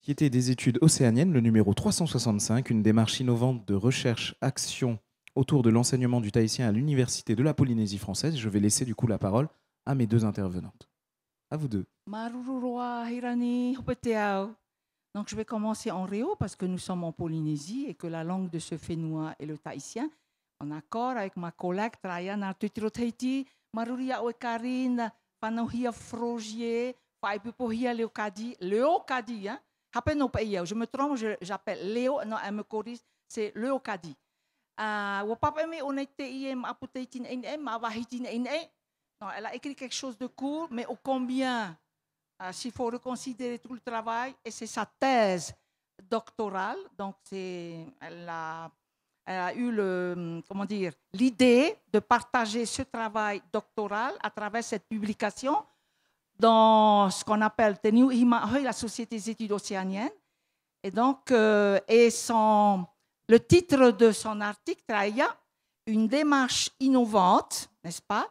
qui était des études océaniennes, le numéro 365, une démarche innovante de recherche-action autour de l'enseignement du tahitien à l'Université de la Polynésie française. Je vais laisser du coup la parole à mes deux intervenantes. À vous deux. Marurua Hirani Hopeteau. Donc, je vais commencer en réo parce que nous sommes en Polynésie et que la langue de ce fénois est le tahitien. En accord avec ma collègue Traiana Tutirothaiti, Maruria Oekarine, Panohia Frogier, Faipupohia Leocadi, Leocadi, hein? Je me trompe, j'appelle Léo, non, elle me corrige, c'est Leocadi. Non, elle a écrit quelque chose de court, mais ô combien, s'il faut reconsidérer tout le travail, et c'est sa thèse doctorale, donc elle a eu l'idée de partager ce travail doctoral à travers cette publication dans ce qu'on appelle la Société des études océaniennes. Et donc, le titre de son article, Traia, une démarche innovante, n'est-ce pas,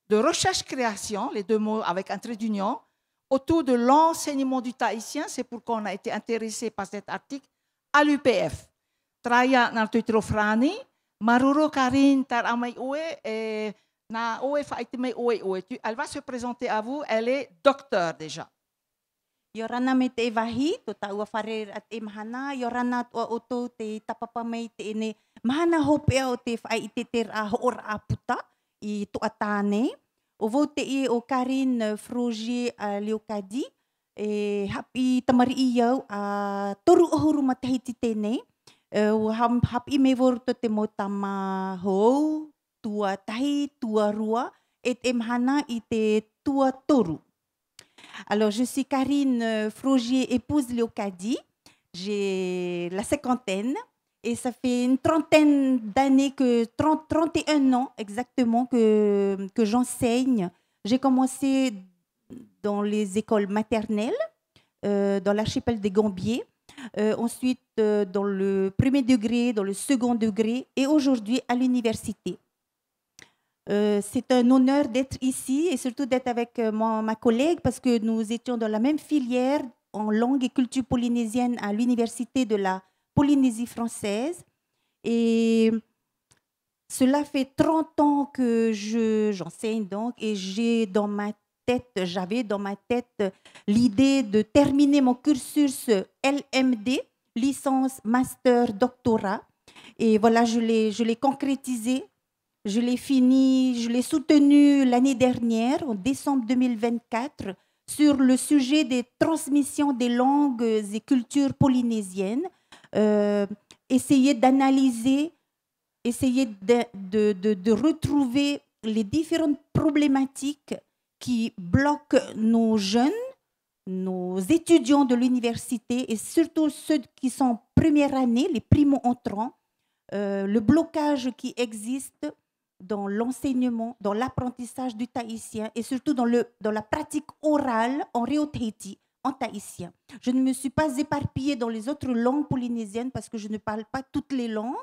de recherche-création, les deux mots avec un trait d'union, autour de l'enseignement du tahitien. C'est pourquoi on a été intéressé par cet article à l'UPF. Traia Nartutrofrani, Maruro Karin Taramai Oe, et elle va se présenter à vous, elle est docteur déjà. Yorana me te ewahi, to taua wharer at e mahana, yorana tua oto te tapapa mai te ene mahana hopea o te whai i te tera hoora a puta i toatane. O vau te i o Karine Frogier a Leocadi, e hapi tamari i iau a toru ohuru matahiti tēnei. Hapi me voru to te motama hou, tua tahi, tua rua, et e mahana i te tua toru. Alors, je suis Karine Frogier, épouse Leocadi. J'ai la cinquantaine et ça fait une trentaine d'années, 31 ans exactement que j'enseigne. J'ai commencé dans les écoles maternelles, dans l'archipel des Gambiers, ensuite dans le premier degré, dans le second degré et aujourd'hui à l'université. C'est un honneur d'être ici et surtout d'être avec ma collègue parce que nous étions dans la même filière en langue et culture polynésienne à l'université de la Polynésie française. Et cela fait 30 ans que j'enseigne donc et j'avais dans ma tête l'idée de terminer mon cursus LMD, licence, master, doctorat. Et voilà, je l'ai concrétisé. Je l'ai fini, je l'ai soutenu l'année dernière, en décembre 2024, sur le sujet des transmissions des langues et cultures polynésiennes. Essayer d'analyser, essayer de retrouver les différentes problématiques qui bloquent nos jeunes, nos étudiants de l'université et surtout ceux qui sont en première année, les primo-entrants, le blocage qui existe dans l'enseignement, dans l'apprentissage du tahitien et surtout dans la pratique orale en Réo Tahiti, en tahitien. Je ne me suis pas éparpillée dans les autres langues polynésiennes parce que je ne parle pas toutes les langues.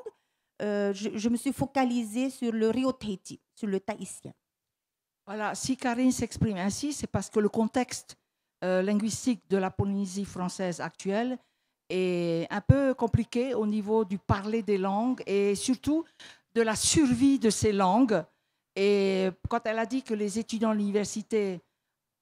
Je me suis focalisée sur le Réo Tahiti, sur le tahitien. Voilà, si Karine s'exprime ainsi, c'est parce que le contexte linguistique de la Polynésie française actuelle est un peu compliqué au niveau du parler des langues et surtout de la survie de ces langues. Et quand elle a dit que les étudiants de l'université,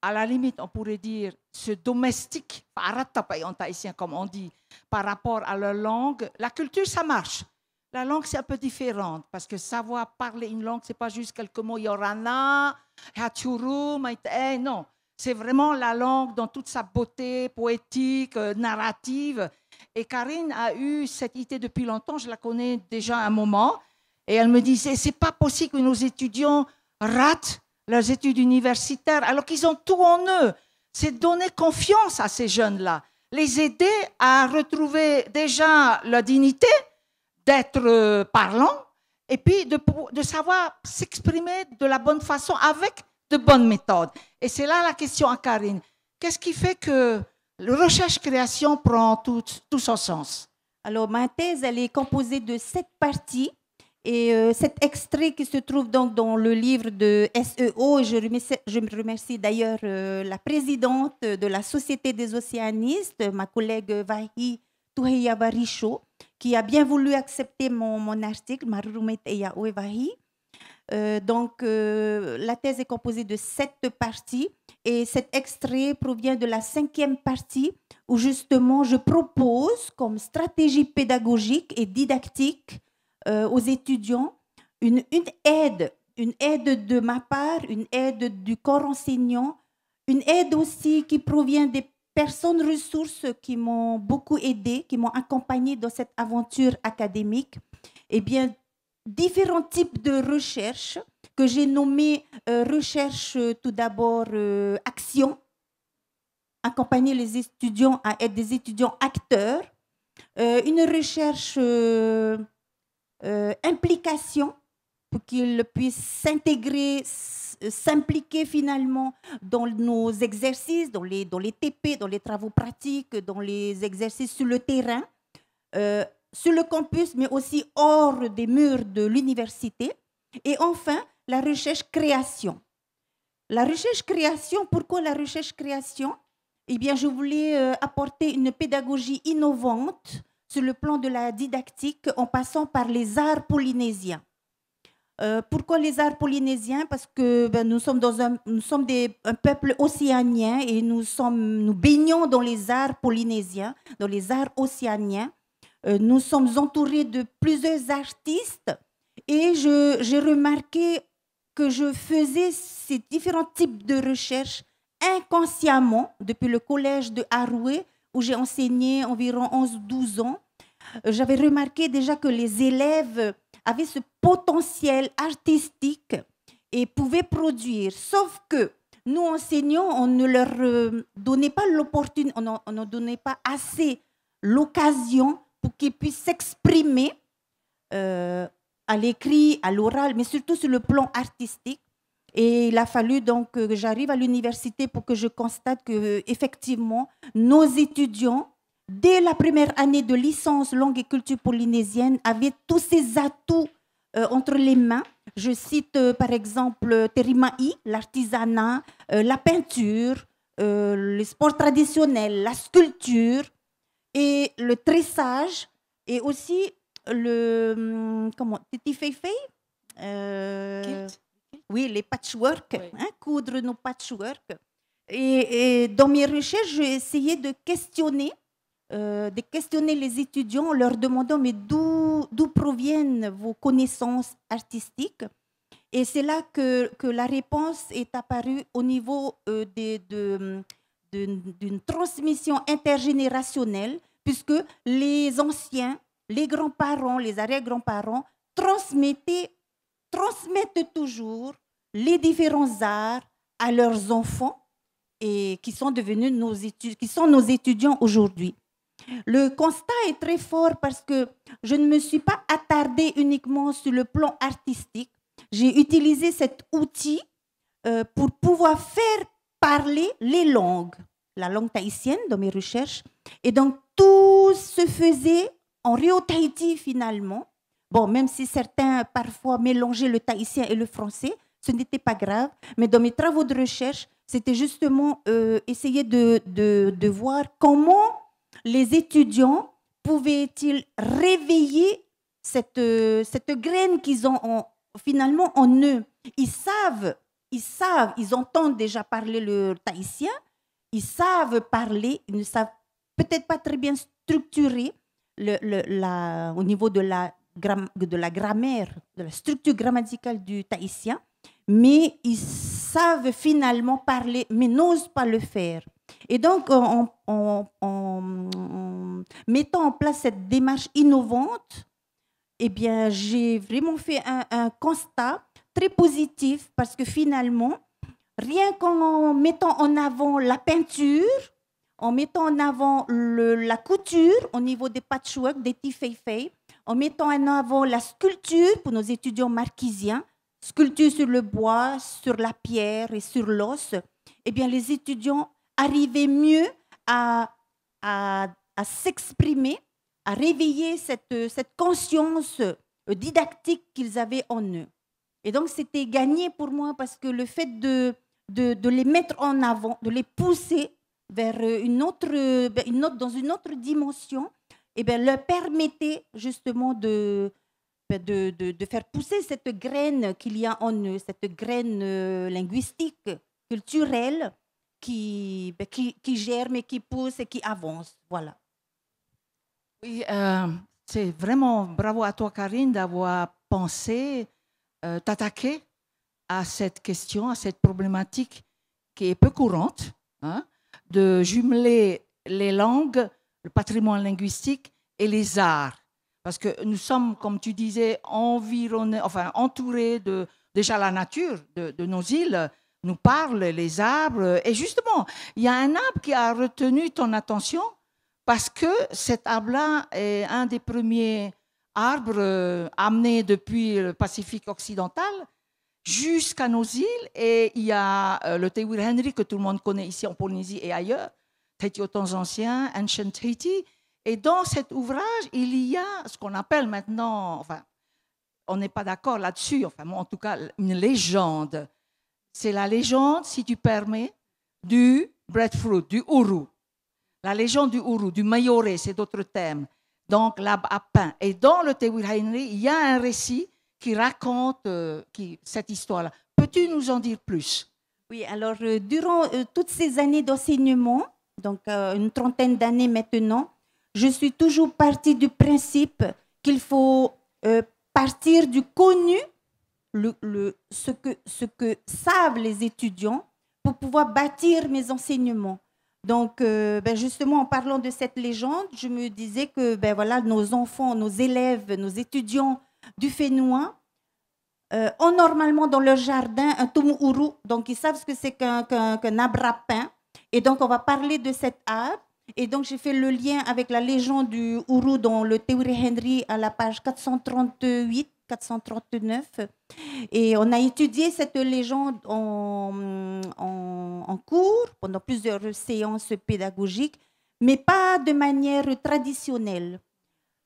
à la limite, on pourrait dire, se domestiquent, en tahitien comme on dit, par rapport à leur langue, la culture, ça marche. La langue, c'est un peu différente, parce que savoir parler une langue, c'est pas juste quelques mots, yorana, hachuru, maite, non. C'est vraiment la langue dans toute sa beauté poétique, narrative. Et Karine a eu cette idée depuis longtemps, je la connais déjà un moment, et elle me disait, c'est pas possible que nos étudiants ratent leurs études universitaires alors qu'ils ont tout en eux. C'est donner confiance à ces jeunes-là, les aider à retrouver déjà leur dignité, d'être parlant, et puis de savoir s'exprimer de la bonne façon avec de bonnes méthodes. Et c'est là la question à Karine. Qu'est-ce qui fait que la recherche-création prend tout son sens? Alors, ma thèse, elle est composée de 7 parties. Et cet extrait qui se trouve donc dans le livre de SEO, et je me remercie d'ailleurs la présidente de la Société des océanistes, ma collègue Vahi Tuheyavaricho, qui a bien voulu accepter mon article, Marurumet Eyaoe Vahi. Donc, la thèse est composée de 7 parties et cet extrait provient de la 5e partie où justement je propose comme stratégie pédagogique et didactique aux étudiants une aide de ma part, une aide du corps enseignant, une aide aussi qui provient des personnes ressources qui m'ont beaucoup aidé, qui m'ont accompagné dans cette aventure académique. Eh bien, différents types de recherches que j'ai nommées recherche tout d'abord action, accompagner les étudiants à être des étudiants acteurs, une recherche implication pour qu'ils puissent s'intégrer, s'impliquer finalement dans nos exercices, dans les TP, dans les travaux pratiques, dans les exercices sur le terrain, sur le campus, mais aussi hors des murs de l'université. Et enfin, la recherche-création. La recherche-création, pourquoi la recherche-création? Eh bien, je voulais apporter une pédagogie innovante sur le plan de la didactique en passant par les arts polynésiens. Pourquoi les arts polynésiens? Parce que nous sommes un peuple océanien et nous baignons dans les arts polynésiens, dans les arts océaniens. Nous sommes entourés de plusieurs artistes et j'ai remarqué que je faisais ces différents types de recherches inconsciemment depuis le collège de Haroué où j'ai enseigné environ 11-12 ans. J'avais remarqué déjà que les élèves avaient ce potentiel artistique et pouvaient produire. Sauf que nous, enseignants, on ne leur donnait pas l'opportunité, on ne donnait pas assez l'occasion pour qu'ils puissent s'exprimer à l'écrit, à l'oral, mais surtout sur le plan artistique. Et il a fallu donc que j'arrive à l'université pour que je constate que effectivement nos étudiants, dès la première année de licence langue et culture polynésienne, avaient tous ces atouts entre les mains. Je cite par exemple Terima'i, l'artisanat, la peinture, les sports traditionnels, la sculpture et le tressage et aussi le titifeifei, oui, les patchwork, oui. Hein, coudre nos patchwork. Et dans mes recherches, j'ai essayé de questionner les étudiants en leur demandant mais d'où proviennent vos connaissances artistiques. Et c'est là que la réponse est apparue au niveau d'une transmission intergénérationnelle, puisque les anciens, les grands-parents, les arrière-grands-parents transmettent toujours les différents arts à leurs enfants et qui sont devenus nos étudiants aujourd'hui. Le constat est très fort parce que je ne me suis pas attardée uniquement sur le plan artistique. J'ai utilisé cet outil pour pouvoir faire parler les langues, la langue tahitienne dans mes recherches. Et donc, tout se faisait en Rio-Tahiti finalement. Bon, même si certains parfois mélangeaient le tahitien et le français, ce n'était pas grave. Mais dans mes travaux de recherche, c'était justement essayer de voir comment les étudiants pouvaient-ils réveiller cette graine qu'ils ont finalement en eux. Ils entendent déjà parler le tahitien, ils savent parler, ils ne savent peut-être pas très bien structurer au niveau de la grammaire, de la structure grammaticale du tahitien, mais ils savent finalement parler, mais n'osent pas le faire. Et donc, en mettant en place cette démarche innovante, eh bien, j'ai vraiment fait un constat très positif parce que finalement, rien qu'en mettant en avant la peinture, en mettant en avant la couture au niveau des patchwork, des tifeifei, en mettant en avant la sculpture pour nos étudiants marquisiens, sculpture sur le bois, sur la pierre et sur l'os, eh bien, les étudiants arrivaient mieux à s'exprimer, à réveiller cette conscience didactique qu'ils avaient en eux. Et donc, c'était gagné pour moi parce que le fait de les mettre en avant, de les pousser vers dans une autre dimension, eh bien, leur permettait justement de faire pousser cette graine qu'il y a en eux, cette graine linguistique, culturelle, qui germe et qui pousse et qui avance. Voilà. Oui, c'est vraiment bravo à toi, Karine, d'avoir pensé t'attaquer à cette question, à cette problématique qui est peu courante, hein, de jumeler les langues, le patrimoine linguistique et les arts. Parce que nous sommes, comme tu disais, entourés de déjà la nature de nos îles nous parle, les arbres. Et justement, il y a un arbre qui a retenu ton attention parce que cet arbre-là est un des premiers arbres amenés depuis le Pacifique occidental jusqu'à nos îles. Et il y a le Te Wiri Henry que tout le monde connaît ici en Polynésie et ailleurs, Tahiti aux temps anciens, Ancient Tahiti. Et dans cet ouvrage, il y a ce qu'on appelle maintenant, enfin, on n'est pas d'accord là-dessus, enfin, en tout cas, une légende. C'est la légende, si tu permets, du breadfruit, du uru. La légende du uru, du mayore, c'est d'autres thèmes. Donc, l'arbre à pain. Et dans le Te Wiri Henry, il y a un récit qui raconte cette histoire-là. Peux-tu nous en dire plus? Oui, alors, durant toutes ces années d'enseignement, donc une trentaine d'années maintenant, je suis toujours partie du principe qu'il faut partir du connu, ce que savent les étudiants pour pouvoir bâtir mes enseignements. Donc, justement, en parlant de cette légende, je me disais que voilà, nos enfants, nos élèves, nos étudiants du Fénois ont normalement dans leur jardin un tumuru. Donc, ils savent ce que c'est qu'un arbre à pain. Et donc, on va parler de cet arbre. Et donc, j'ai fait le lien avec la légende du uru dans le Te Wiri Henry à la page 438, 439. Et on a étudié cette légende en cours, pendant plusieurs séances pédagogiques, mais pas de manière traditionnelle.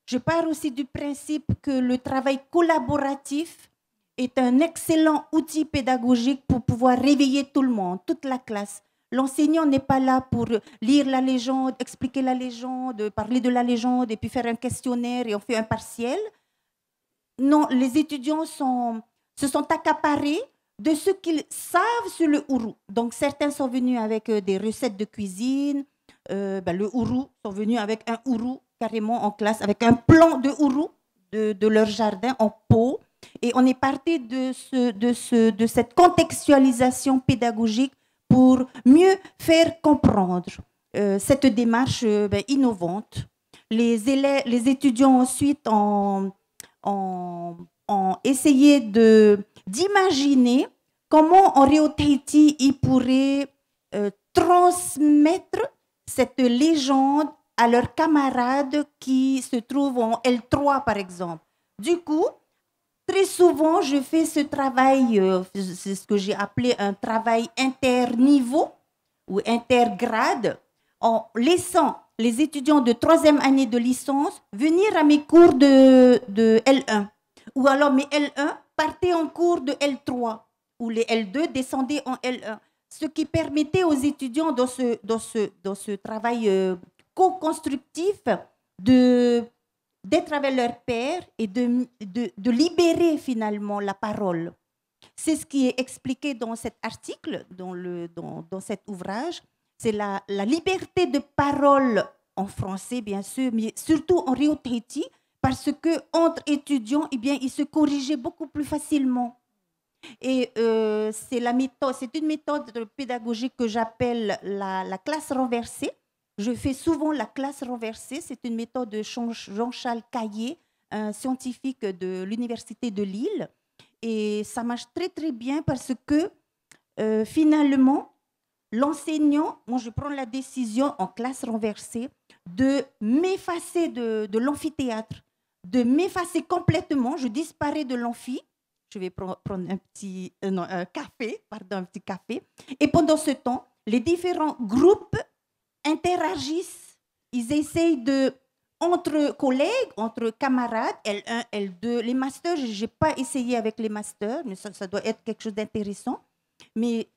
Je pars aussi du principe que le travail collaboratif est un excellent outil pédagogique pour pouvoir réveiller tout le monde, toute la classe. L'enseignant n'est pas là pour lire la légende, expliquer la légende, parler de la légende et puis faire un questionnaire et on fait un partiel. Non, les étudiants se sont accaparés de ce qu'ils savent sur le uru. Donc, certains sont venus avec des recettes de cuisine. Le uru sont venus avec un uru carrément en classe, avec un plan de uru de leur jardin en pot. Et on est parti de cette contextualisation pédagogique pour mieux faire comprendre cette démarche innovante. Les étudiants ensuite ont essayé d'imaginer comment en Rio Tahiti ils pourraient transmettre cette légende à leurs camarades qui se trouvent en L3 par exemple. Du coup, très souvent, je fais ce travail, c'est ce que j'ai appelé un travail interniveau ou intergrade, en laissant les étudiants de 3e année de licence venir à mes cours de L1. Ou alors mes L1 partaient en cours de L3, ou les L2 descendaient en L1. Ce qui permettait aux étudiants dans ce travail co-constructif d'être avec leur père et de libérer finalement la parole. C'est ce qui est expliqué dans cet article, dans cet ouvrage. C'est la liberté de parole en français, bien sûr, mais surtout en Rio Tahiti, parce qu'entre étudiants, eh bien, ils se corrigeaient beaucoup plus facilement. Et c'est une méthode pédagogique que j'appelle la classe renversée. Je fais souvent la classe renversée. C'est une méthode de Jean-Charles Caillé, un scientifique de l'Université de Lille. Et ça marche très, très bien parce que finalement, l'enseignant, moi je prends la décision en classe renversée de m'effacer de l'amphithéâtre, de m'effacer complètement. Je disparais de l'amphi. Je vais prendre un petit café. Et pendant ce temps, les différents groupes interagissent. Ils essayent de entre collègues, entre camarades, L1, L2, les masters, je n'ai pas essayé avec les masters, mais ça doit être quelque chose d'intéressant. Mais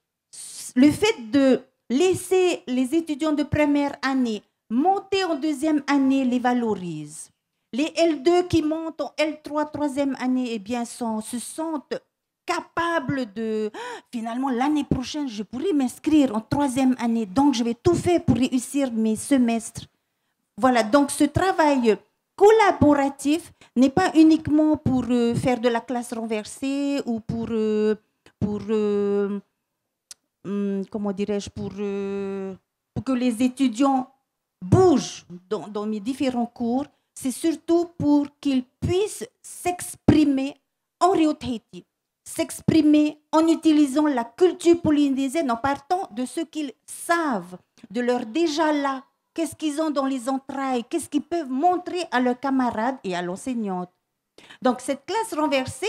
le fait de laisser les étudiants de première année monter en deuxième année les valorise. Les L2 qui montent en L3, troisième année, eh bien, se sentent capables de... Finalement, l'année prochaine, je pourrais m'inscrire en troisième année, donc je vais tout faire pour réussir mes semestres. Voilà, donc ce travail collaboratif n'est pas uniquement pour faire de la classe renversée ou pour comment dirais-je, pour que les étudiants bougent dans mes différents cours. C'est surtout pour qu'ils puissent s'exprimer en Rio Tahiti, s'exprimer en utilisant la culture polynésienne, en partant de ce qu'ils savent, de leur déjà là, qu'est-ce qu'ils ont dans les entrailles, qu'est-ce qu'ils peuvent montrer à leurs camarades et à l'enseignante. Donc, cette classe renversée,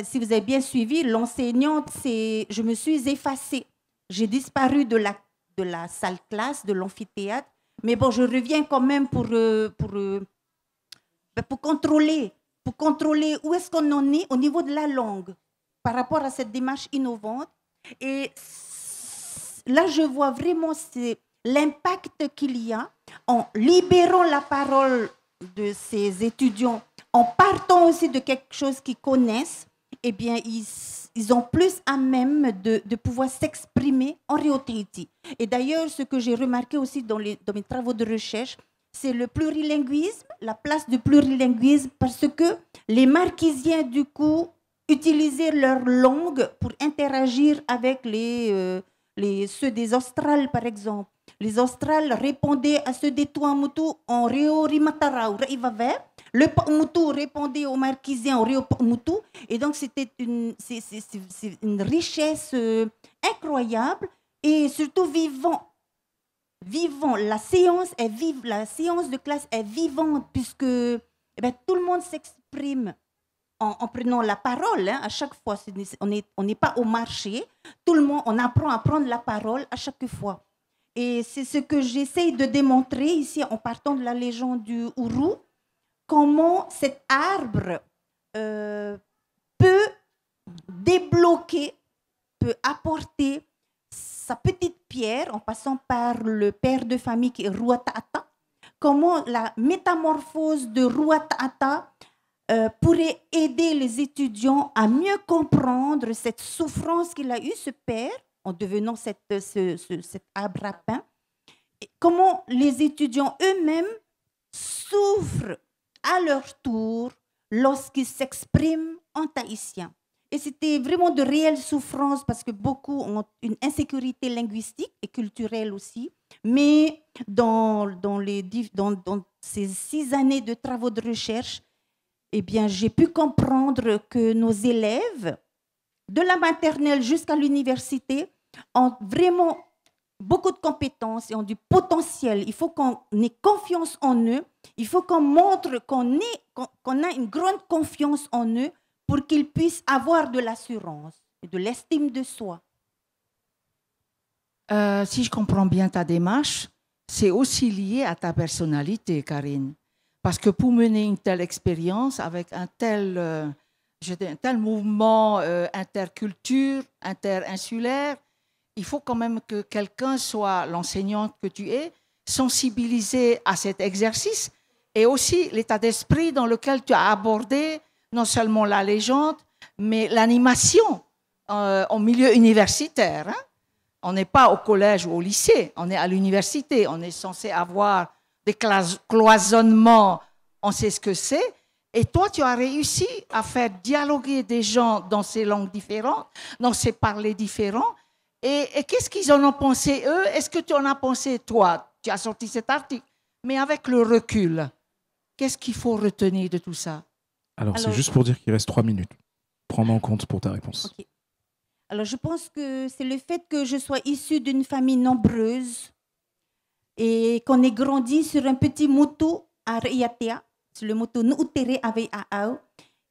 si vous avez bien suivi, l'enseignante, je me suis effacée. J'ai disparu de la salle classe, de l'amphithéâtre, mais bon, je reviens quand même pour contrôler où est-ce qu'on en est au niveau de la langue par rapport à cette démarche innovante. Et là, je vois vraiment l'impact qu'il y a en libérant la parole de ces étudiants, en partant aussi de quelque chose qu'ils connaissent. Eh bien, ils ont plus à même de pouvoir s'exprimer en Rio Tahiti. Et d'ailleurs, ce que j'ai remarqué aussi dans mes travaux de recherche, c'est le plurilinguisme, la place du plurilinguisme, parce que les Marquisiens, du coup, utilisaient leur langue pour interagir avec ceux des Australes, par exemple. Les Australes répondaient à ceux des Tuamotu en Rio Rimatara ou Raivave. Le Paumotu répondait aux Marquisiens en Rio Paumotu. Et donc, c'est une richesse incroyable et surtout vivant. La séance de classe est vivante puisque tout le monde s'exprime en prenant la parole à chaque fois. On n'est pas au marché. Tout le monde, on apprend à prendre la parole à chaque fois. Et c'est ce que j'essaye de démontrer ici en partant de la légende du Uru, comment cet arbre peut débloquer, peut apporter sa petite pierre en passant par le père de famille qui est Ruata'ata, comment la métamorphose de Ruata'ata pourrait aider les étudiants à mieux comprendre cette souffrance qu'il a eue, ce père, en devenant cet arbre à pain. Et comment les étudiants eux-mêmes souffrent à leur tour lorsqu'ils s'expriment en tahitien. Et c'était vraiment de réelles souffrances parce que beaucoup ont une insécurité linguistique et culturelle aussi. Mais dans ces 6 années de travaux de recherche, eh bien, j'ai pu comprendre que nos élèves, de la maternelle jusqu'à l'université, ont vraiment beaucoup de compétences et ont du potentiel. Il faut qu'on ait confiance en eux. Il faut qu'on montre qu'on a une grande confiance en eux pour qu'ils puissent avoir de l'assurance et de l'estime de soi. Si je comprends bien ta démarche, c'est aussi lié à ta personnalité, Karine. Parce que pour mener une telle expérience avec un tel mouvement interculture, interinsulaire, il faut quand même que quelqu'un soit l'enseignante que tu es, sensibilisé à cet exercice et aussi l'état d'esprit dans lequel tu as abordé non seulement la légende, mais l'animation en milieu universitaire. Hein? On n'est pas au collège ou au lycée, on est à l'université. On est censé avoir des cloisonnements, on sait ce que c'est. Et toi, tu as réussi à faire dialoguer des gens dans ces langues différentes, dans ces parlers différents. Et qu'est-ce qu'ils en ont pensé, eux? Est-ce que tu en as pensé, toi? Tu as sorti cet article. Mais avec le recul, qu'est-ce qu'il faut retenir de tout ça? Alors c'est juste pour dire qu'il reste 3 minutes. Prendre en compte pour ta réponse. Okay. Alors, je pense que c'est le fait que je sois issue d'une famille nombreuse et qu'on ait grandi sur un petit motu à Raiatea, sur le motu Nuutere avec Aau.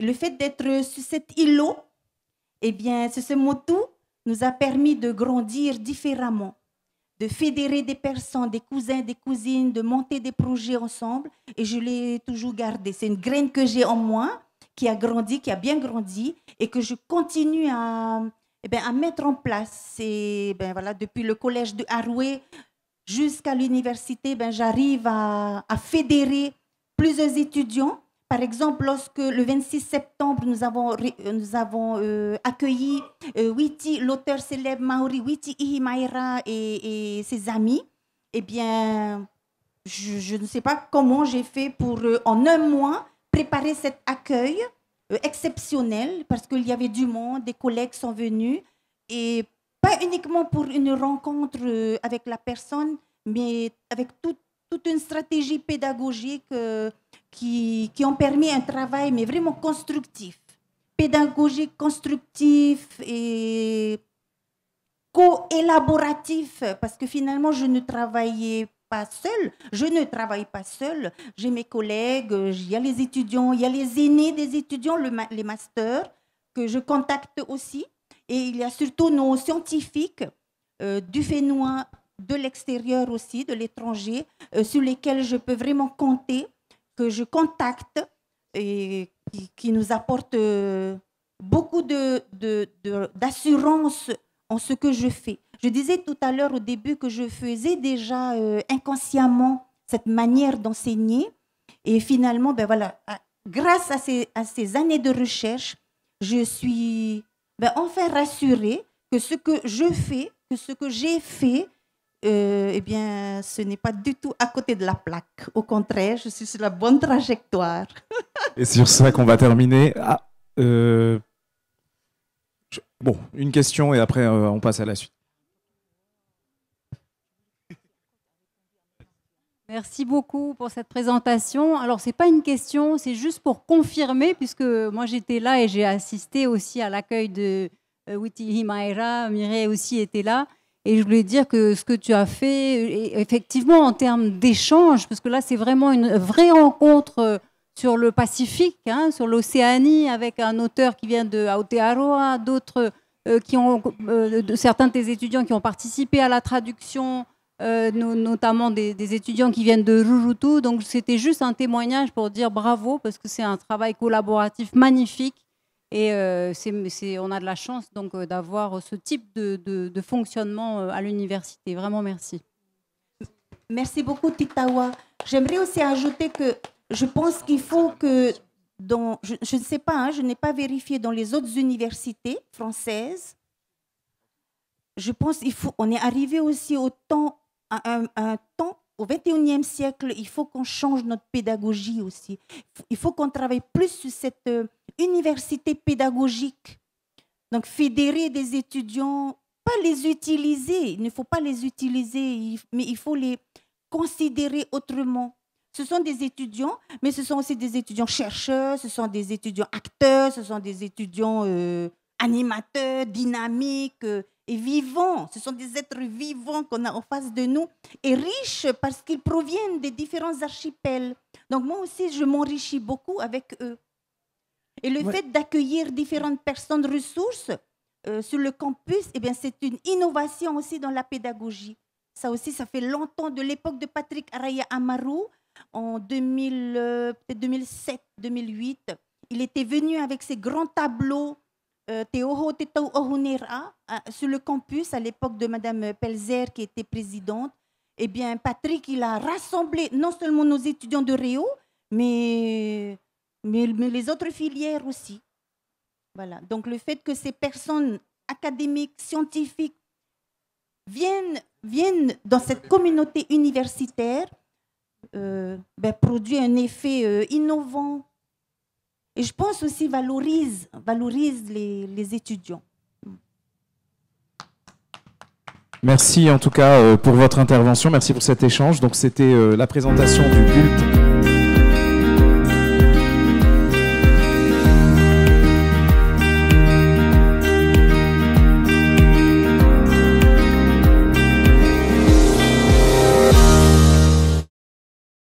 Le fait d'être sur cet îlot, eh bien, ce motu nous a permis de grandir différemment, de fédérer des personnes, des cousins, des cousines, de monter des projets ensemble. Et je l'ai toujours gardé. C'est une graine que j'ai en moi, qui a grandi, qui a bien grandi, et que je continue à mettre en place. Et voilà, depuis le collège de Haroué jusqu'à l'université, j'arrive à fédérer plusieurs étudiants. Par exemple, lorsque le 26 septembre, nous avons accueilli l'auteur célèbre maori Witi Ihimaera et ses amis, eh bien, je ne sais pas comment j'ai fait pour, en un mois, préparer cet accueil exceptionnel, parce qu'il y avait du monde, des collègues sont venus, et pas uniquement pour une rencontre avec la personne, mais avec toute une stratégie pédagogique qui ont permis un travail, mais vraiment constructif. Pédagogique, constructif et co-élaboratif, parce que finalement, je ne travaillais pas seule. Je ne travaille pas seule. J'ai mes collègues, il y a les étudiants, il y a les aînés des étudiants, les masters, que je contacte aussi. Et il y a surtout nos scientifiques du Fénois, de l'extérieur aussi, de l'étranger, sur lesquels je peux vraiment compter, que je contacte et qui nous apportent beaucoup d'assurance en ce que je fais. Je disais tout à l'heure au début que je faisais déjà inconsciemment cette manière d'enseigner. Et finalement, voilà, grâce à ces années de recherche, je suis enfin rassurée que ce que je fais, que ce que j'ai fait, eh bien, ce n'est pas du tout à côté de la plaque. Au contraire, je suis sur la bonne trajectoire. Et c'est sur ça qu'on va terminer. Bon, une question et après on passe à la suite. Merci beaucoup pour cette présentation. Alors, ce n'est pas une question, c'est juste pour confirmer, puisque moi j'étais là et j'ai assisté aussi à l'accueil de Witi Ihimaera, Mireille aussi était là. Et je voulais dire que ce que tu as fait, effectivement, en termes d'échange, parce que là, c'est vraiment une vraie rencontre sur le Pacifique, hein, sur l'Océanie, avec un auteur qui vient de Aotearoa, d'autres certains de tes étudiants qui ont participé à la traduction, notamment des étudiants qui viennent de Rurutu. Donc, c'était juste un témoignage pour dire bravo, parce que c'est un travail collaboratif magnifique. Et on a de la chance donc d'avoir ce type de fonctionnement à l'université. Vraiment, merci. Merci beaucoup, Titawa. J'aimerais aussi ajouter que je pense qu'il faut que, je ne sais pas, hein, je n'ai pas vérifié dans les autres universités françaises. Je pense qu'on est arrivé aussi au temps, à un temps, au 21e siècle, il faut qu'on change notre pédagogie aussi. Il faut qu'on travaille plus sur cette université pédagogique. Donc, fédérer des étudiants, pas les utiliser, il ne faut pas les utiliser, mais il faut les considérer autrement. Ce sont des étudiants, mais ce sont aussi des étudiants chercheurs, ce sont des étudiants acteurs, ce sont des étudiants animateurs, dynamiques et vivants. Ce sont des êtres vivants qu'on a en face de nous et riches parce qu'ils proviennent des différents archipels. Donc moi aussi, je m'enrichis beaucoup avec eux. Et le fait d'accueillir différentes personnes ressources sur le campus, eh bien, c'est une innovation aussi dans la pédagogie. Ça aussi, ça fait longtemps, de l'époque de Patrick Araya Amaru, en 2007-2008. Il était venu avec ses grands tableaux Teoho Tetau Ohunera sur le campus à l'époque de Madame Pelzer qui était présidente. Eh bien, Patrick, il a rassemblé non seulement nos étudiants de Réau, mais les autres filières aussi. Voilà. Donc, le fait que ces personnes académiques, scientifiques viennent dans cette communauté universitaire produit un effet innovant. Et je pense aussi valorise les étudiants. Merci en tout cas pour votre intervention. Merci pour cet échange. Donc, c'était la présentation du bulletin.